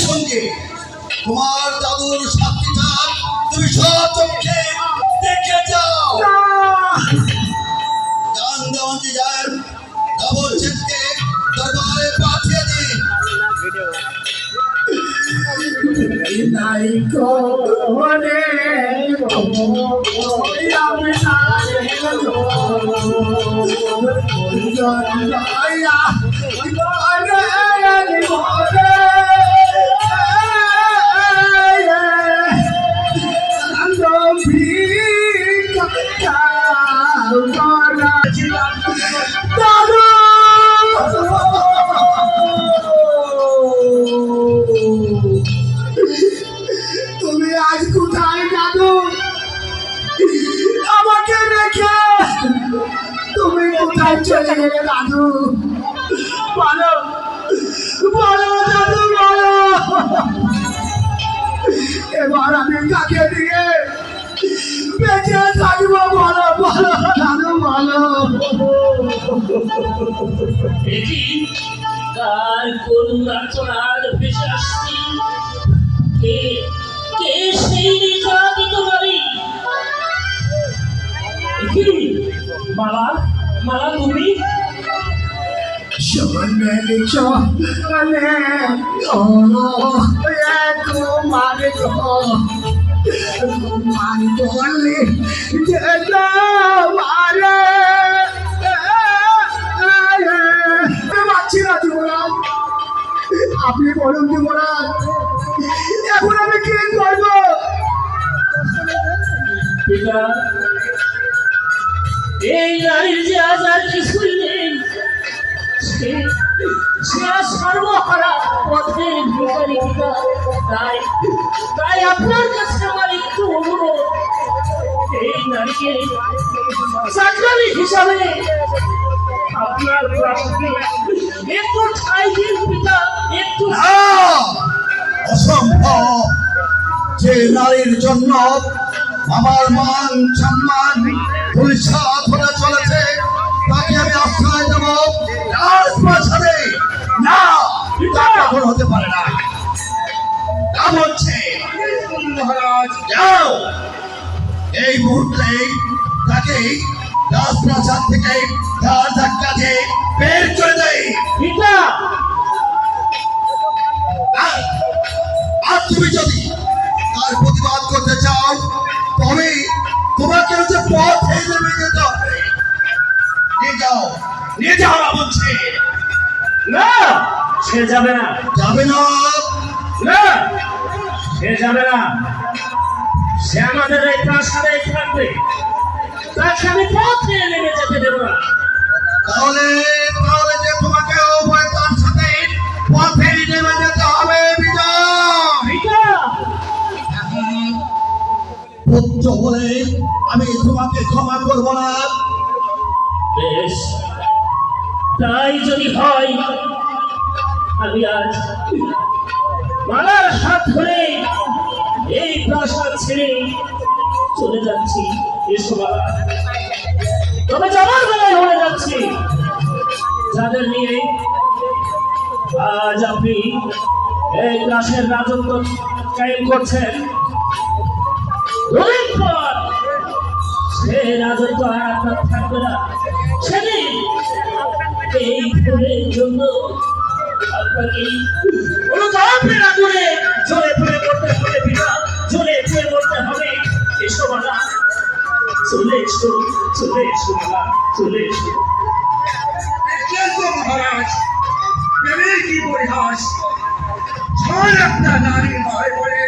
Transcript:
সঙ্গে তোমার দাদুর শাস্তিটা তুমি সচক্ষে দেখে যাও। জান দেওয়ান যায় ডাবল চেককে দরবারে পাঠিয়ে দিন। নাই কোনে আমি তুমি আজ কোথায় দাদু? আমাকে রেখে তুমি কোথায় চলে গেলে দাদু? বলো বলো দাদু বলো। এবার আমি কাকে দিয়ে বেঁচে থাকবো? বলো বলো দাদু বলো। কার করুণা চড়ার বিশ্বাসী কে কে সেই নির্যাতিত নারী? মালা মালা তুমি শোনে চলে ও কুমার গো কুমার বলে মারে পাচ্ছি না যুবরাজ। আপনি বলুন যুবরাজ, এখন আমি কি করবো? পিতা এই নারীর যে আজ আর কিছুই নেই, সে সর্বহারা পথের ভিখারি পিতা। তাই তাই আপনার কাছে আমার একটু অনুরোধ, এই নারীকে চাকরানি হিসাবে আপনার প্রাসাদে একটু ঠাঁই দিন পিতা, একটু। অসম্ভব। যে নারীর জন্য আমার মান সম্মান ভবিষ্যৎ হতে চলেছে তাকে আমি আশ্রয় দেব রাজপ্রাসাদে? না, এটা কখনো হতে পারে না। তা বলছে মহারাজ, যাও এই মুহূর্তে তাকে রাজপ্রাসাদ থেকে ধার ধাক্কা দিয়ে বের করে দেয়। পিতা আর তুমি যদি তার প্রতিবাদ করতে চাও তবে তোমাকে হচ্ছে পথে নেমে যেতে হবে। নিয়ে যাও না বলছে। না, সে যাবে না। যাবে না? না, সে যাবে না। সে আমাদের এই প্রাসাদেই থাকবে। তাকে আমি পথে নেমে যেতে দেব না। তাহলে তাহলে যে তোমাকে উভয় তার সাথে পথে নেমে যেতে হবে। পুত্র বলে আমি তোমাকে ক্ষমা করবো না। বেশ, তাই যদি হয় আমি আজ মালার হাত ধরে এই প্রাসাদ ছেড়ে চলে যাচ্ছি। এসো বাবা, তবে যাবার বেলায় হয়ে যাচ্ছি যাদের নিয়ে আজ আপনি এই ক্লাসের রাজত্ব কায়েম করছেন। অনেক পর সে রাজত্ব আর আপনার থাকবে না। সেদিন এই ফুলের জন্য আপনাকে অনুতাপে না করে জ্বলে ফুলে পড়তে হবে পিতা, জ্বলে ফুলে পড়তে হবে। এসো বাবা, চলে এসো, চলে এসো বাবা, চলে এসো। মহারাজ, প্রেমের কি পরিহাস! ছয় একটা নারী ভয় করে